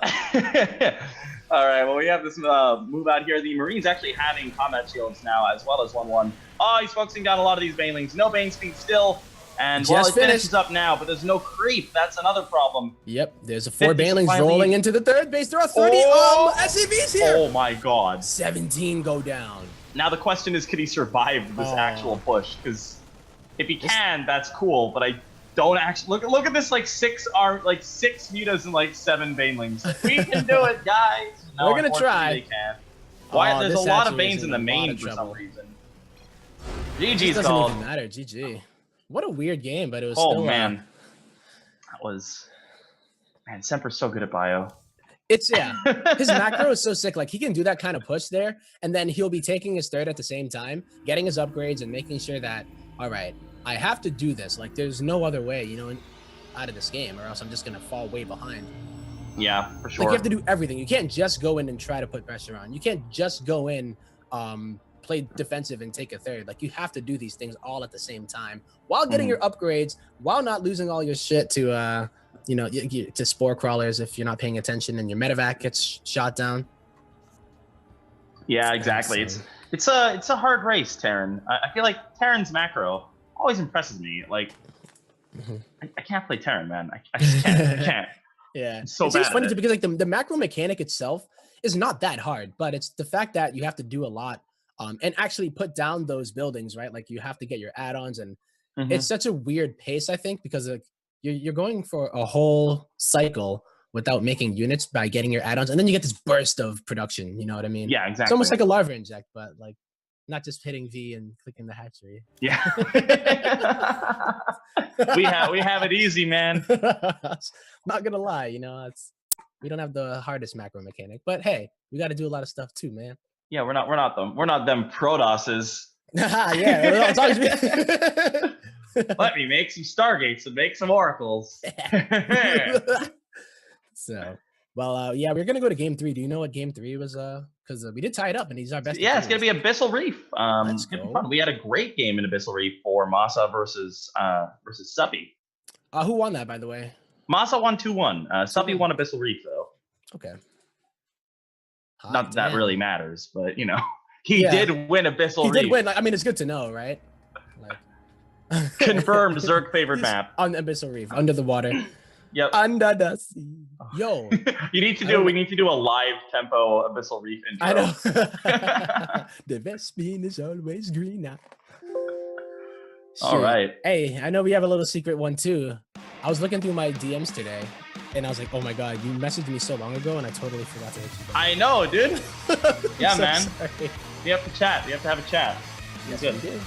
right, well, we have this move out here. The Marines actually having combat shields now, as well as 1-1. Oh, he's focusing down a lot of these banelings. No bane speed still. And well, it finishes up now, but there's no creep. That's another problem. Yep, there's a 4 banelings rolling into the third base. There are 30 SIVs here. Oh my God. 17 go down. Now the question is, can he survive this actual push? Because if he can, that's cool. But I don't actually look at this like 6 mutas and like 7 banelings. We can do it, guys. No, we're gonna try. They can't. Why? There's a lot of banes in the main for some reason. GG's called. Doesn't even matter. GG. What a weird game, but it was still... still... man. That was... Man, Semper's so good at bio. It's his macro is so sick. Like he can do that kind of push there, and then he'll be taking his third at the same time, getting his upgrades and making sure that, all right, I have to do this. Like there's no other way, out of this game, or else I'm just gonna fall way behind. Yeah, for sure. Like you have to do everything. You can't just go in and try to put pressure on. You can't just go in, play defensive and take a third. Like you have to do these things all at the same time while getting your upgrades, while not losing all your shit to to spore crawlers if you're not paying attention and your medevac gets shot down. Yeah, exactly. It's a hard race, Terran. I feel like Terran's macro always impresses me. Like I can't play Terran, man. I just can't. I can't. Yeah, it's so it's bad. Funny too, because like the macro mechanic itself is not that hard, but it's the fact that you have to do a lot and actually put down those buildings, right? Like you have to get your add-ons, and it's such a weird pace, I think, because like you're going for a whole cycle without making units by getting your add-ons, and then you get this burst of production. You know what I mean? Yeah, exactly. It's almost like a larva inject, but like not just hitting V and clicking the hatchery. Yeah. we have it easy, man. Not gonna lie, we don't have the hardest macro mechanic, but hey, we got to do a lot of stuff too, man. Yeah, we're not them Protosses. Yeah, as long as we... Let me make some Stargates and make some Oracles. So, well, we're gonna go to game 3. Do you know what game 3 was? Because we did tie it up, and he's our best. Yeah, it's gonna be Abyssal Reef. Let's go. Fun. We had a great game in Abyssal Reef for Masa versus Suppy. Who won that, by the way? Masa won 2-1. Suppy won Abyssal Reef though. Okay. Not that really matters, but he did win Abyssal Reef. He did win. I mean, it's good to know, right? Like confirmed Zerg favorite map on Abyssal Reef, under the water. Yep. Under the sea. Yo. We need to do a live tempo Abyssal Reef intro. I know. The Vespine is always green now. All right. Hey, I know we have a little secret one too. I was looking through my DMs today, and I was like, oh my god, you messaged me so long ago, and I totally forgot to hit you back. I know, dude. Yeah, so man. Sorry. We have to chat. We have to have a chat. Yes, we did.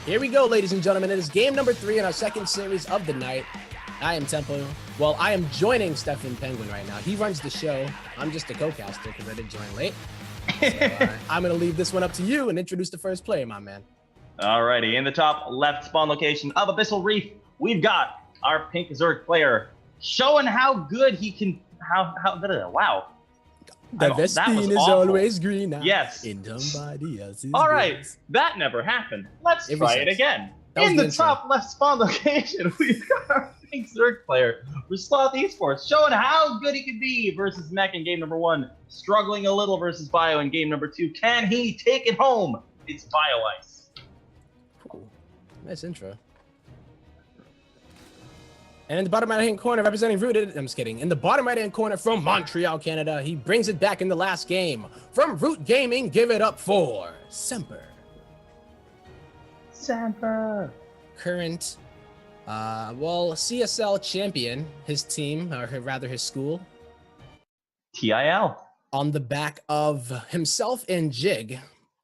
Here we go, ladies and gentlemen. It is game number 3 in our second series of the night. I am Tempo. Well, I am joining Stefan Penguin right now. He runs the show. I'm just a co-caster because I did join late. So, I'm going to leave this one up to you and introduce the first player, my man. Alrighty, in the top left spawn location of Abyssal Reef, we've got our pink Zerg player showing how good he can. Wow. The Vespine is always green. Yes. In somebody else's All right, grace. that never happened. Let's try it again. In the top left spawn location, we've got our pink Zerg player for Sloth Esports, showing how good he can be versus Mech in game number 1, struggling a little versus Bio in game number 2. Can he take it home? It's BioIce. Cool. Nice intro. And in the bottom right-hand corner, representing Rooted, I'm just kidding. In the bottom right-hand corner from Montreal, Canada, he brings it back in the last game. From Root Gaming, give it up for Semper. Semper. Current, CSL champion, his team, or rather his school. TIL. On the back of himself and Jig.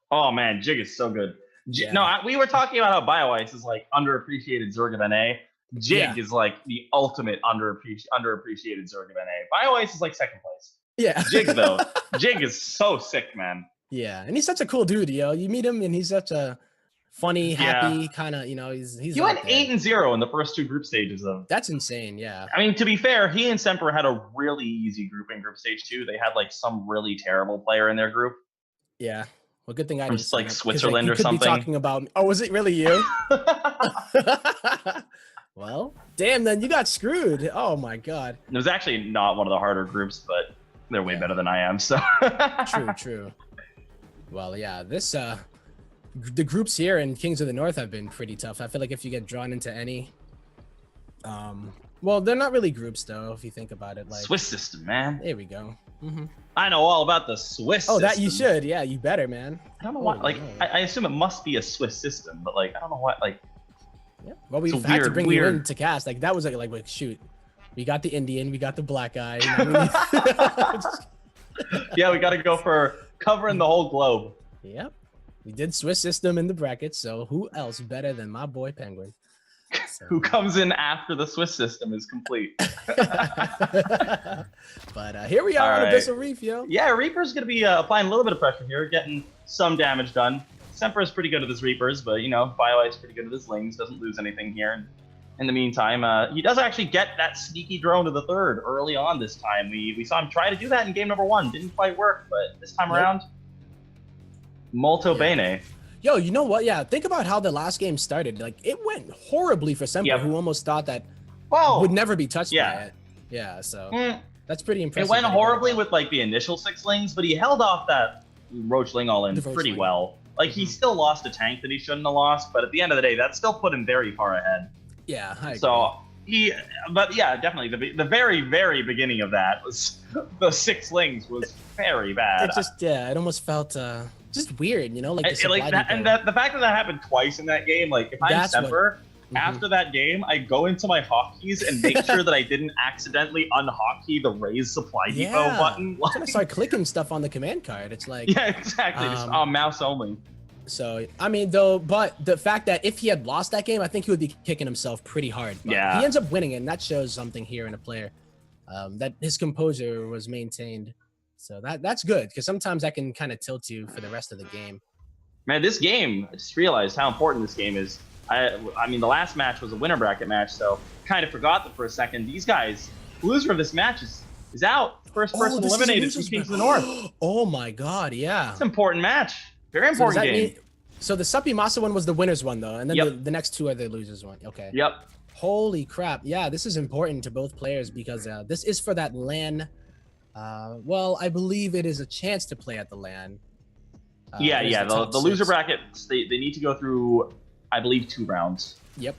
Oh, man, Jig is so good. Yeah. No, we were talking about how BioIce is like underappreciated Zerg of NA. Jig is like the ultimate underappreciated Zerg of NA. BioIce is like second place. Yeah. Jig though. Jig is so sick, man. Yeah, and he's such a cool dude, yo. You meet him and he's such a funny, happy kind of, he's He went 8-0 in the first 2 group stages though. That's insane, yeah. I mean, to be fair, he and Semper had a really easy group in group stage 2. They had like some really terrible player in their group. Yeah. Well, good thing I from didn't like Switzerland or could something. Be talking about. Oh, was it really you? Well, damn, then you got screwed. Oh my god. It was actually not one of the harder groups, but they're way better than I am. So true. Well, yeah, this the groups here in Kings of the North have been pretty tough. I feel like if you get drawn into any, well, they're not really groups though. If you think about it, like Swiss system, man. There we go. I know all about the Swiss system. That you should. Yeah, you better, man. I don't know why. Like, I assume it must be a Swiss system, but like, I don't know what. Like, yeah. Well, we've had to bring you in to cast. Like, that was like, shoot, we got the Indian, we got the black guy. Yeah, we got to go for covering the whole globe. Yep. We did Swiss system in the brackets, so who else better than my boy Penguin? who comes in after the Swiss system is complete. But here we are on Abyssal Reef, yo. Yeah, Reaper's going to be applying a little bit of pressure here, getting some damage done. Semper is pretty good at his Reapers, but, you know, BioIce is pretty good at his Lings, doesn't lose anything here. In the meantime, he does actually get that sneaky drone to the third early on this time. We saw him try to do that in game number 1. Didn't quite work, but this time around, molto bene. Yo, you know what? Yeah, think about how the last game started. Like, it went horribly for Semper, who almost thought that would never be touched by it. Yeah, so that's pretty impressive. It went horribly with, like, the initial 6 Lings, but he held off that Roach Ling all in pretty well. Like, he still lost a tank that he shouldn't have lost, but at the end of the day, that still put him very far ahead. Yeah, I agree. So, but yeah, definitely, the very, very beginning of that was, the 6 Lings was very bad. It just, it almost felt... just weird, you know, like the the fact that happed twice in that game, like if I'm Semper, after that game, I go into my hotkeys and make sure that I didn't accidentally unhotkey the raise supply depot button. I'm gonna start clicking stuff on the command card. It's like exactly, just mouse only. So I mean, but the fact that if he had lost that game, I think he would be kicking himself pretty hard. But he ends up winning it, and that shows something here in a player, that his composure was maintained. So that's good, because sometimes that can kind of tilt you for the rest of the game. Man, this game, I just realized how important this game is. I mean, the last match was a winner bracket match, so kind of forgot that for a second. These guys, the loser of this match is out. First person eliminated from Kings of the North. Oh my God, yeah. It's an important match. Very important game. So the Suppy Masa one was the winner's one, though, and then the next 2 are the losers' one. Okay. Yep. Holy crap. Yeah, this is important to both players, because this is for that LAN. Well, I believe it is a chance to play at the LAN. The loser brackets, they need to go through, I believe, 2 rounds. Yep.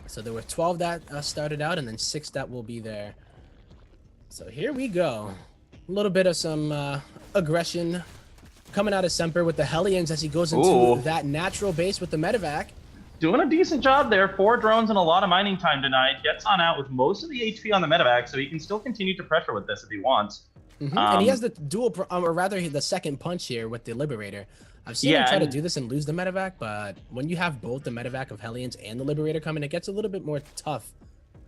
So there were 12 that started out, and then 6 that will be there. So here we go. A little bit of some aggression coming out of Semper with the Hellions as he goes into that natural base with the medevac. Doing a decent job there. 4 drones and a lot of mining time denied. Gets on out with most of the HP on the medevac, so he can still continue to pressure with this if he wants. And he has the dual, or rather the second punch here with the Liberator. I've seen him try to do this and lose the medevac, but when you have both the medevac of Hellions and the Liberator coming, it gets a little bit more tough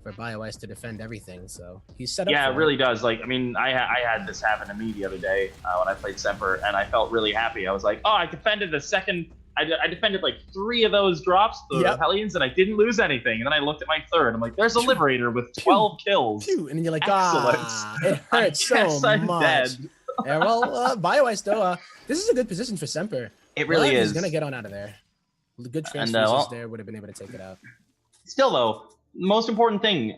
for BioIce to defend everything. So he's set up. Yeah, it really does. Like, I mean, I had this happen to me the other day when I played Semper, and I felt really happy. I was like, oh, I defended the second. I defended like 3 of those drops, the Hellions, and I didn't lose anything. And then I looked at my third. I'm like, there's a Liberator with 12 kills. And you're like, it hurts so much. Dead. Yeah, well, BioIce, though, this is a good position for Semper. It really is. He's going to get on out of there. The good transfusions there would have been able to take it out. Still, though, the most important thing,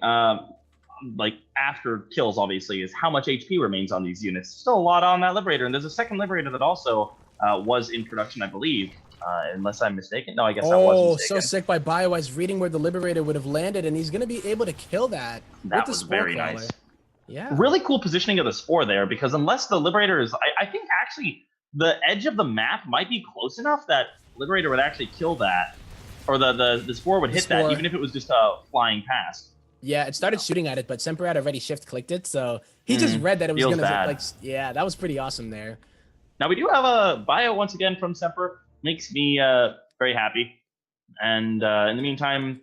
like after kills, obviously, is how much HP remains on these units. Still a lot on that Liberator. And there's a second Liberator that also was in production, I believe. Unless I'm mistaken. No, I guess I was mistaken. So sick by BioIce reading where the Liberator would have landed, and he's going to be able to kill that. That was very nice. Yeah. Really cool positioning of the Spore there, because unless the Liberator is... I think actually the edge of the map might be close enough that Liberator would actually kill that. Or the Spore would hit that, even if it was just flying past. Yeah, it started shooting at it, but Semper had already shift-clicked it, so he just read that it was going to... that was pretty awesome there. Now, we do have a bio once again from Semper. Makes me very happy. And in the meantime,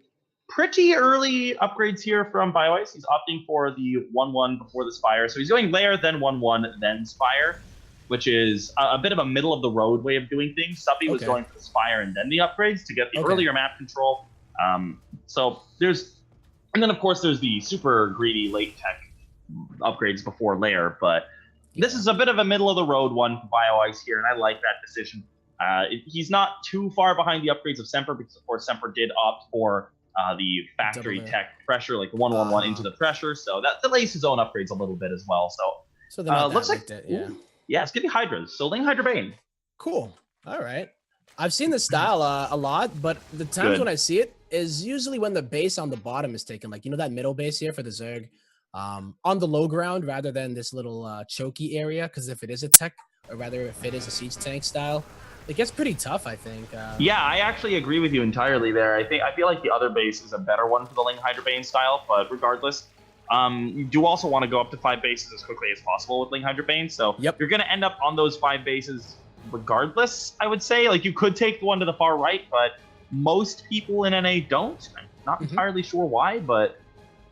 pretty early upgrades here from BioIce. He's opting for the 1-1 before the Spire. So he's going Lair, then 1-1, then Spire, which is a bit of a middle-of-the-road way of doing things. Suppy was going for the Spire and then the upgrades to get the earlier map control. So there's... And then, of course, there's the super greedy late tech upgrades before Lair. But this is a bit of a middle-of-the-road one for BioIce here, and I like that decision. He's not too far behind the upgrades of Semper, because of course Semper did opt for the factory tech pressure, like 1-1-1 into the pressure, so that delays his own upgrades a little bit as well. So looks like it's gonna be Hydras. So Ling Hydra Bane. Cool. All right. I've seen this style a lot, but the times when I see it is usually when the base on the bottom is taken, like, you know, that middle base here for the Zerg, on the low ground rather than this little choky area, because if it is a tech, or rather if it is a siege tank style, it gets pretty tough, I think. Yeah, I actually agree with you entirely there. I feel like the other base is a better one for the Ling Hydra Bane style, but regardless, you do also want to go up to 5 bases as quickly as possible with Ling Hydra Bane, so you're going to end up on those 5 bases regardless, I would say. Like, you could take the one to the far right, but most people in NA don't. Not entirely sure why, but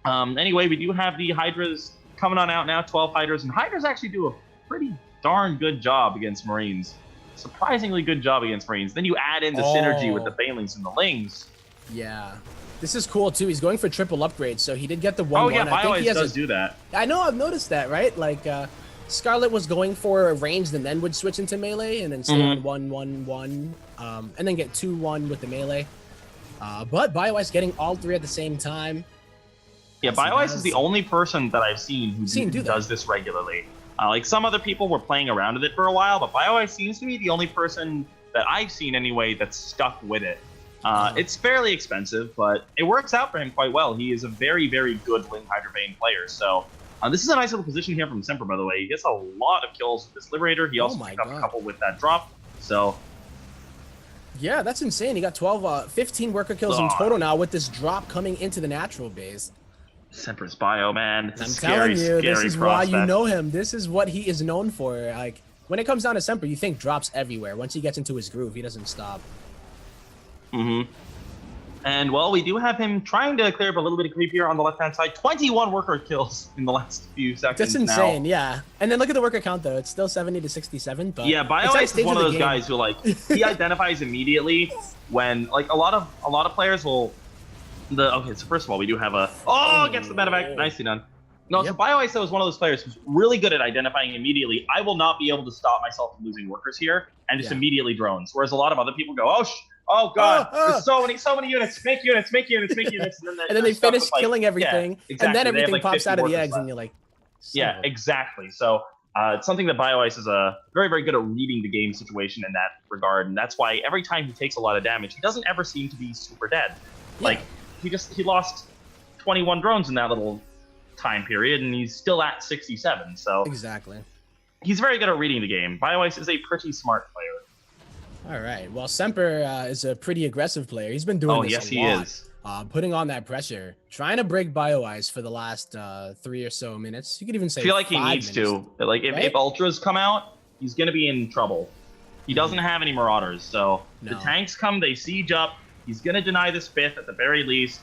anyway, we do have the Hydras coming on out now, 12 Hydras, and Hydras actually do a pretty darn good job against Marines. Surprisingly good job against Marines. Then you add in the synergy with the Banelings and the Lings. Yeah. This is cool, too. He's going for triple upgrades, so he did get the 1-1. Oh, yeah, BioIce does do that. I know, I've noticed that, right? Like, Scarlet was going for ranged and then would switch into melee and then stay on 1-1-1, and then get 2-1 with the melee. But BioIce getting all three at the same time. Yeah, BioIce is the only person that I've seen who does this regularly. Like, some other people were playing around with it for a while, but BioIce seems to be the only person that I've seen anyway that's stuck with it. It's fairly expensive, but it works out for him quite well. He is a very, very good Ling Hydrabane player. So this is a nice little position here from Semper, by the way. He gets a lot of kills with this Liberator. He also picked up a couple with that drop. So yeah, that's insane. He got 15 worker kills in total now with this drop coming into the natural base. Semper's bio, man. I'm telling you, this is why you know him. This is what he is known for. Like, when it comes down to Semper, you think drops everywhere. Once he gets into his groove, he doesn't stop. And, well, we do have him trying to clear up a little bit of creep here on the left-hand side. 21 worker kills in the last few seconds. That's insane, yeah. And then look at the worker count, though. It's still 70 to 67. But yeah, BioIce is one of those guys who, like, he identifies immediately when, like, a lot of players will... Okay, so first of all, we do have a... Oh, gets the medevac. Nicely done. No, so BioIce, though, is one of those players who's really good at identifying immediately. I will not be able to stop myself from losing workers here, and just immediately drones. Whereas a lot of other people go, oh god, there's so many units, make units. And then they finish killing everything, and then everything pops out of the eggs, and you're like... Yeah, exactly. So it's something that BioIce is very, very good at reading the game situation in that regard, and that's why every time he takes a lot of damage, he doesn't ever seem to be super dead. Like, he lost 21 drones in that little time period, and he's still at 67. So exactly, he's very good at reading the game. BioIce is a pretty smart player. All right. Well, Semper is a pretty aggressive player. He's been doing this a lot. He is. Putting on that pressure, trying to break BioIce for the last 3 or so minutes. You could even say I feel like he needs to. Like, if Ultras come out, he's going to be in trouble. He doesn't have any Marauders, so the tanks come, they siege up. He's going to deny this 5th at the very least.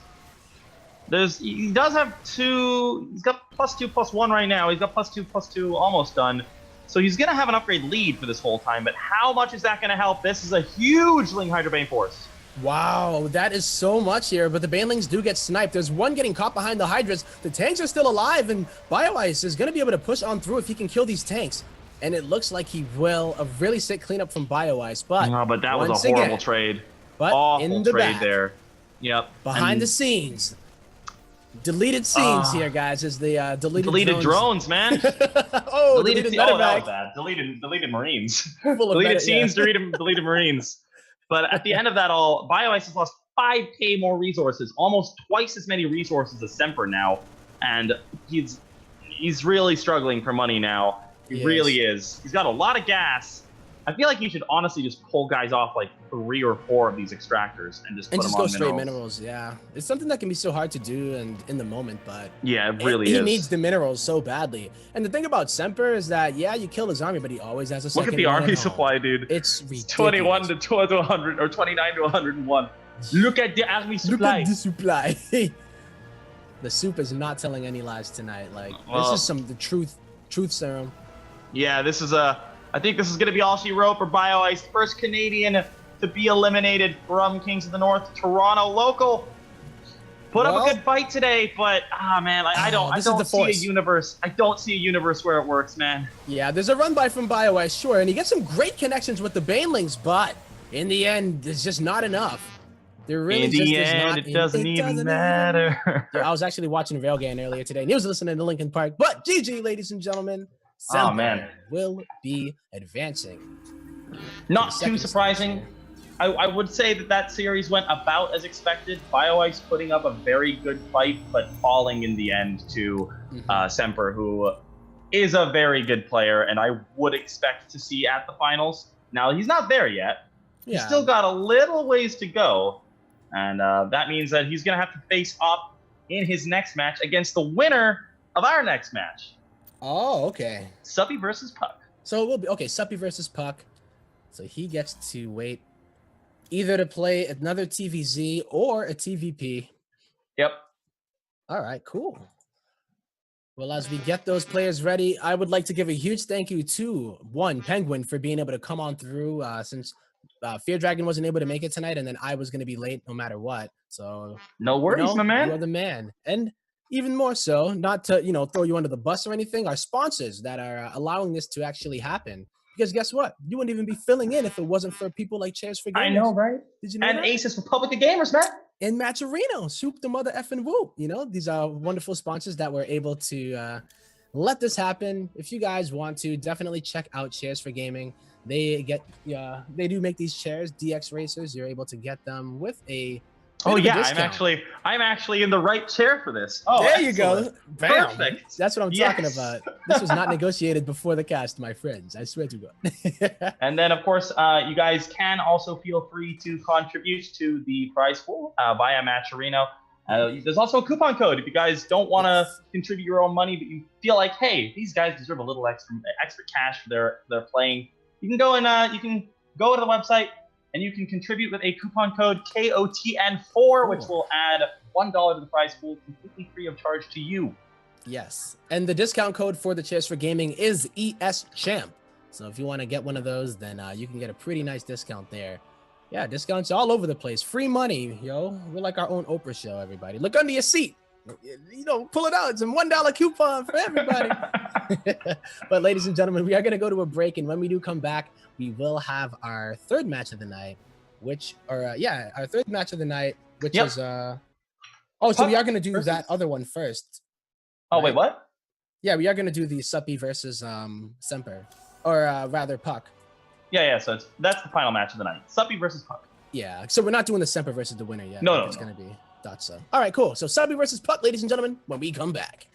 He does have 2. He's got +2/+1 right now. He's got +2/+2 almost done. So he's going to have an upgrade lead for this whole time, but how much is that going to help? This is a huge Ling Hydrabane force. Wow, that is so much here, but the Banelings do get sniped. There's one getting caught behind the Hydras. The tanks are still alive, and BioIce is going to be able to push on through if he can kill these tanks. And it looks like he will. A really sick cleanup from BioIce, but... No, but that was a horrible trade. But awful in the trade back, there. Yep. Behind the scenes. Deleted scenes here, guys, is the deleted drones, man. Deleted that was bad. Deleted Marines. Deleted scenes, deleted Marines. But at the end of that all, BioIce has lost 5k more resources, almost twice as many resources as Semper now, and he's really struggling for money now. He really is. He's got a lot of gas. I feel like he should honestly just pull guys off like 3 or 4 of these extractors and just go straight minerals. Yeah, it's something that can be so hard to do and in the moment, but yeah, it really is. He needs the minerals so badly. And the thing about Semper is that you kill his army, but he always has a second. Look at the army supply, dude. It's ridiculous. 21 to 100 or 29 to 101. Look at the army supply. Look at the supply. The soup is not telling any lies tonight. Like, this is the truth serum. Yeah, this is I think this is going to be all she wrote for BioIce. First Canadian to be eliminated from Kings of the North. Toronto local. Put up a good fight today, but man, I don't see a universe. I don't see a universe where it works, man. Yeah, there's a run by from BioIce, sure, and he gets some great connections with the Banelings, but in the end, it's just not enough. There really it doesn't even matter. Yeah, I was actually watching Railgun earlier today, and he was listening to Linkin Park. But GG, ladies and gentlemen. Semper will be advancing. Not too surprising. I would say that series went about as expected. BioIce putting up a very good fight, but falling in the end to Semper, who is a very good player, and I would expect to see at the finals. Now, he's not there yet. He's still got a little ways to go, and that means that he's going to have to face up in his next match against the winner of our next match. Oh, okay. Suppy versus Puck. So it will be Suppy versus Puck. So he gets to wait either to play another TVZ or a TVP. Yep. All right, cool. Well, as we get those players ready, I would like to give a huge thank you to Penguin for being able to come on through since Fear Dragon wasn't able to make it tonight, and then I was going to be late no matter what. So, No worries, my man. you are the man. And even more so, not to, throw you under the bus or anything, our sponsors that are allowing this to actually happen. Because guess what? You wouldn't even be filling in if it wasn't for people like Chairs for Gamers. I know, right? Did you know and that? Aces for Public Gamers, man. And Matcherino, Soup the Mother Effing Whoop. These are wonderful sponsors that were able to let this happen. If you guys want to, definitely check out Chairs for Gaming. They do make these chairs, DX Racers. You're able to get them with a I'm actually in the right chair for this. Oh, there you go. Bam. Perfect. That's what I'm talking about. This was not negotiated before the cast, my friends. I swear to God. And then, of course, you guys can also feel free to contribute to the prize pool via Matcherino. There's also a coupon code if you guys don't want to contribute your own money, but you feel like, hey, these guys deserve a little extra cash for their playing. You can go and you can go to the website and you can contribute with a coupon code KOTN4, which will add $1 to the prize pool completely free of charge to you. Yes, and the discount code for the Chairs for Gaming is ESChamp. So if you want to get one of those, then you can get a pretty nice discount there. Yeah, discounts all over the place. Free money, yo. We're like our own Oprah show, everybody. Look under your seat. Pull it out. It's a $1 coupon for everybody. But ladies and gentlemen, we are going to go to a break. And when we do come back, we will have our third match of the night, our third match of the night, which is, we are going to do that other one first. Oh, right? Wait, what? Yeah, we are going to do the Suppy versus Semper, or rather Puck. Yeah. So that's the final match of the night. Suppy versus Puck. Yeah. So we're not doing the Semper versus the winner yet. No. It's going to be. Thought so. All right, cool. So Suppy versus Puck, ladies and gentlemen, when we come back.